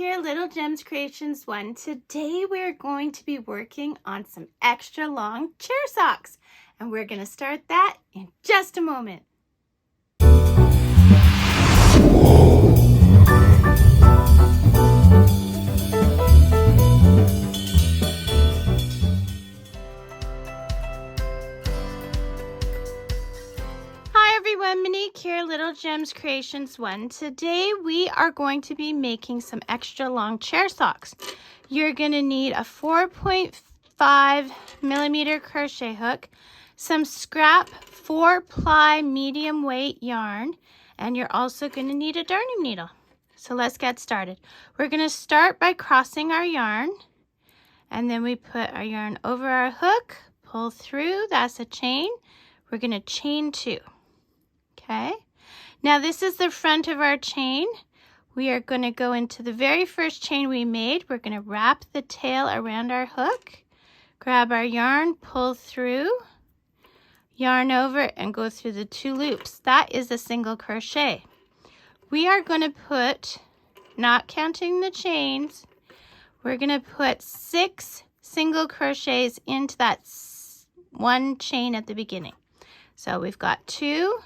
here, Little Gems Creations 1. Today we're going to be working on some extra long chair socks, and we're going to start that in just a moment. Hi everyone, Monique here, Little Gems Creations 1. Today we are going to be making some extra long chair socks. You're going to need a 4.5 millimeter crochet hook, some scrap 4-ply medium weight yarn, and you're also going to need a darning needle. So let's get started. We're going to start by crossing our yarn, and then we put our yarn over our hook, pull through, that's a chain. We're going to chain 2. Okay, now this is the front of our chain. We are going to go into the very first chain we made. We're going to wrap the tail around our hook, grab our yarn, pull through, yarn over, and go through the 2 loops. That is a single crochet. We are going to put, not counting the chains, we're going to put 6 single crochets into that one chain at the beginning. So we've got 2.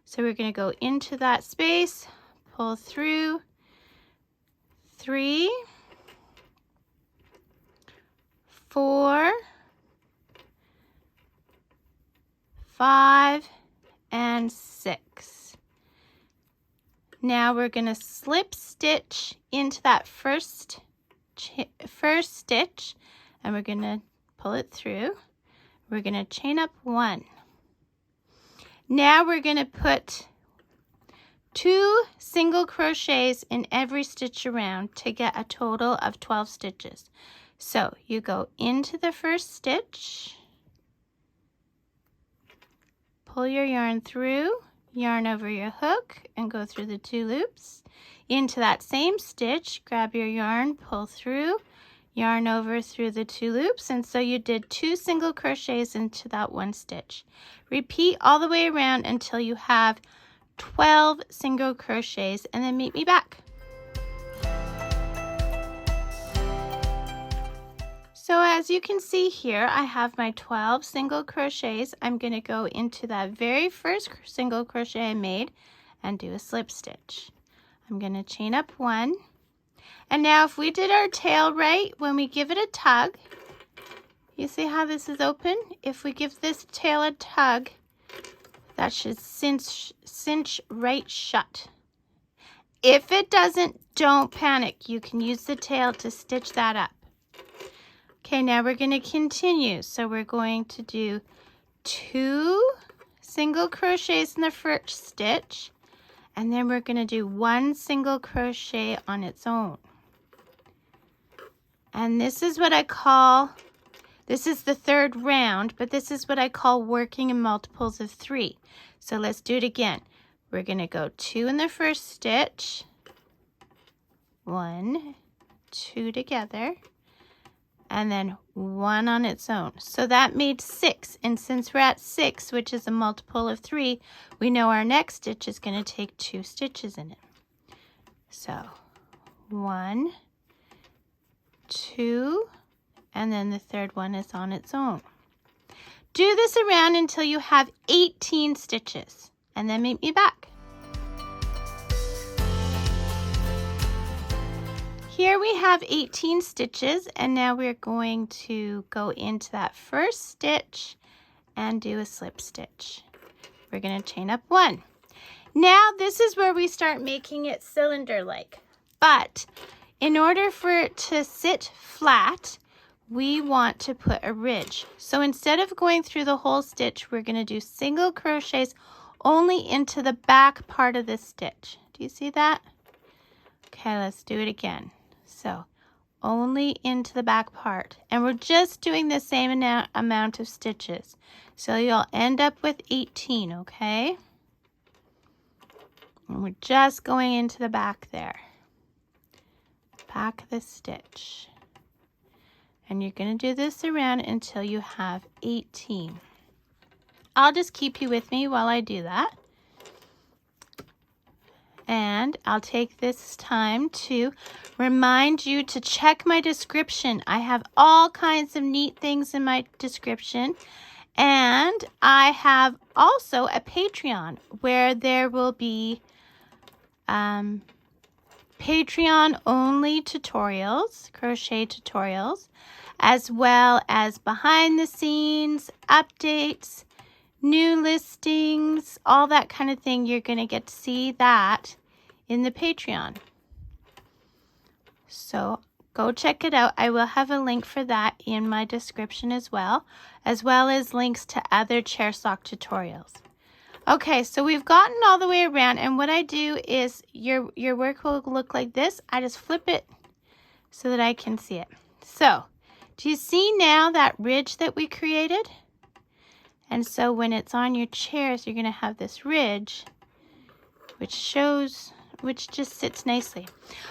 So we're going to go into that space, pull through, 3, 4, 5, and 6. Now we're going to slip stitch into that first stitch, and we're going to pull it through. We're going to chain up 1. Now we're going to put 2 single crochets in every stitch around to get a total of 12 stitches. So you go into the first stitch, pull your yarn through, yarn over your hook, and go through the 2 loops. Into that same stitch, grab your yarn, pull through, yarn over through the 2 loops, and so you did 2 single crochets into that 1 stitch. Repeat all the way around until you have 12 single crochets, and then meet me back. So as you can see here, I have my 12 single crochets. I'm going to go into that very first single crochet I made and do a slip stitch. I'm going to chain up 1. And now if we did our tail right, when we give it a tug, you see how this is open? If we give this tail a tug, that should cinch right shut. If it doesn't, don't panic. You can use the tail to stitch that up. Okay, now we're going to continue. So we're going to do 2 single crochets in the first stitch, and then we're going to do 1 single crochet on its own. And this is what I call, this is the 3rd round, but this is what I call working in multiples of 3. So let's do it again. We're going to go 2 in the first stitch, 1, 2 together, and then 1 on its own. So that made 6, and since we're at 6, which is a multiple of 3, we know our next stitch is going to take 2 stitches in it. So 1, 2, and then the 3rd one is on its own. Do this around until you have 18 stitches, and then meet me back. Here we have 18 stitches, and now we're going to go into that first stitch and do a slip stitch. We're going to chain up 1. Now this is where we start making it cylinder-like, but in order for it to sit flat, we want to put a ridge. So instead of going through the whole stitch, we're going to do single crochets only into the back part of the stitch. Do you see that? Okay, let's do it again. So only into the back part, and we're just doing the same amount of stitches. So you'll end up with 18, okay? And we're just going into the back there. Back of the stitch, and you're going to do this around until you have 18. I'll just keep you with me while I do that. And I'll take this time to remind you to check my description. I have all kinds of neat things in my description. And I have also a Patreon where there will be Patreon-only tutorials, crochet tutorials, as well as behind the scenes, updates, new listings, all that kind of thing. You're going to get to see that in the Patreon. So go check it out. I will have a link for that in my description as well as links to other chair sock tutorials. Okay, so we've gotten all the way around, and what I do is your work will look like this. I just flip it so that I can see it. So, do you see now that ridge that we created? And so when it's on your chairs, you're going to have this ridge, which just sits nicely.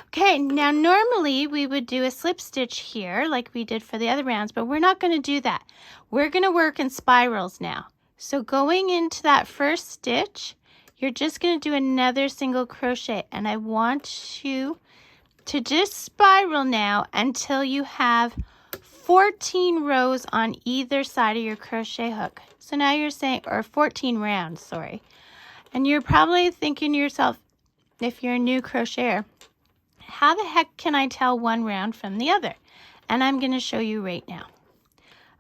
Okay, now normally we would do a slip stitch here like we did for the other rounds, but we're not going to do that. We're going to work in spirals now. So going into that first stitch, you're just going to do another single crochet, and I want you to just spiral now until you have 14 rows on either side of your crochet hook. So now you're saying, or 14 rounds, sorry. And you're probably thinking to yourself, if you're a new crocheter, how the heck can I tell one round from the other? And I'm going to show you right now.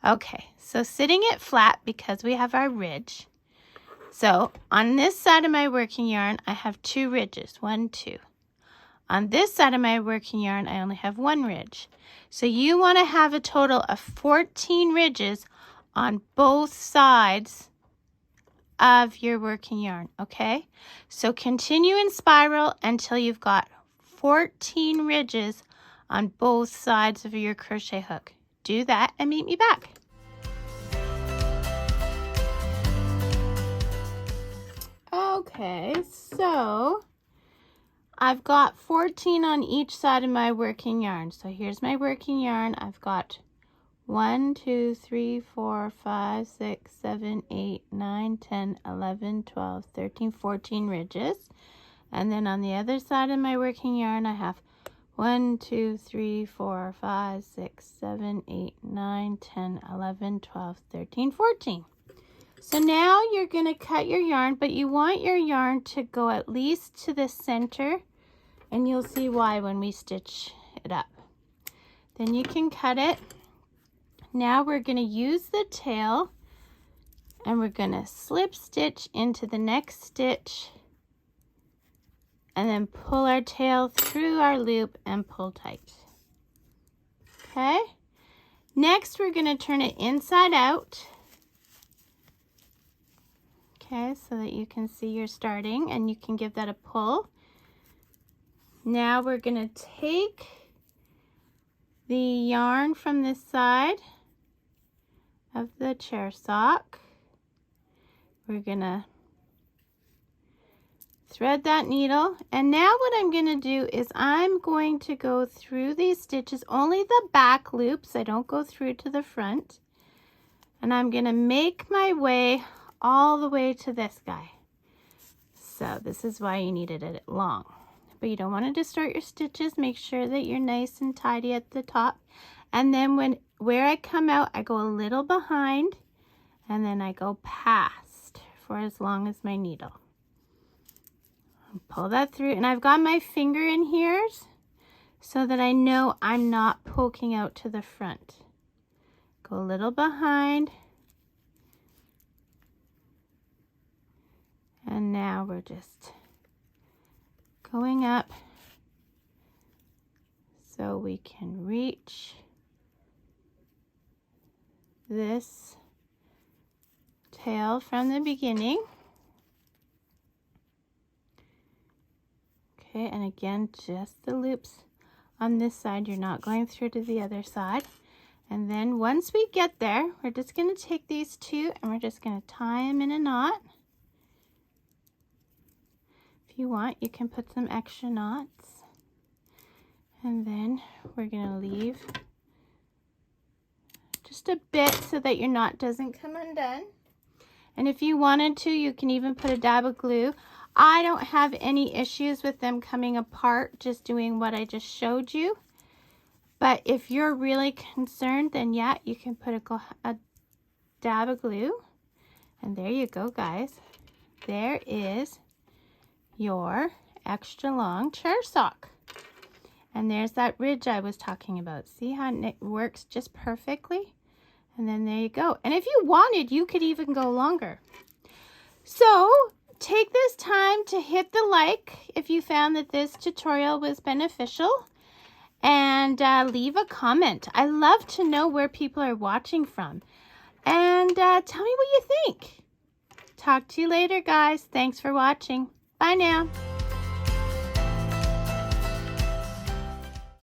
Okay, so sitting it flat because we have our ridge. So on this side of my working yarn, I have 2 ridges, 1, 2. On this side of my working yarn, I only have 1 ridge. So you want to have a total of 14 ridges on both sides of your working yarn, okay? So continue in spiral until you've got 14 ridges on both sides of your crochet hook. Do that and meet me back. Okay, so I've got 14 on each side of my working yarn. So here's my working yarn. I've got 1, 2, 3, 4, 5, 6, 7, 8, 9, 10, 11, 12, 13, 14 ridges. And then on the other side of my working yarn, I have 1, 2, 3, 4, 5, 6, 7, 8, 9, 10, 11, 12, 13, 14. So now you're going to cut your yarn, but you want your yarn to go at least to the center, and you'll see why when we stitch it up. Then you can cut it. Now we're going to use the tail, and we're going to slip stitch into the next stitch, and then pull our tail through our loop and pull tight. Okay? Next, we're going to turn it inside out. Okay, so that you can see you're starting, and you can give that a pull. Now we're going to take the yarn from this side of the chair sock. We're going to thread that needle, and now what I'm going to do is I'm going to go through these stitches, only the back loops. I don't go through to the front, and I'm going to make my way all the way to this guy. So this is why you needed it long, but you don't want to distort your stitches. Make sure that you're nice and tidy at the top, and then where I come out, I go a little behind, and then I go past for as long as my needle. Pull that through, and I've got my finger in here so that I know I'm not poking out to the front. Go a little behind, and now we're just going up so we can reach this tail from the beginning. Okay, and again, just the loops on this side. You're not going through to the other side. And then once we get there, we're just going to take these two and we're just going to tie them in a knot. If you want, you can put some extra knots. And then we're going to leave just a bit so that your knot doesn't come undone. And if you wanted to, you can even put a dab of glue. I don't have any issues with them coming apart just doing what I just showed you. But if you're really concerned, then yeah, you can put a dab of glue. And there you go, guys. There is your extra long chair sock. And there's that ridge I was talking about. See how it works just perfectly? And then there you go. And if you wanted, you could even go longer. So take this time to hit the like if you found that this tutorial was beneficial. And leave a comment. I love to know where people are watching from. And tell me what you think. Talk to you later, guys. Thanks for watching. Bye now.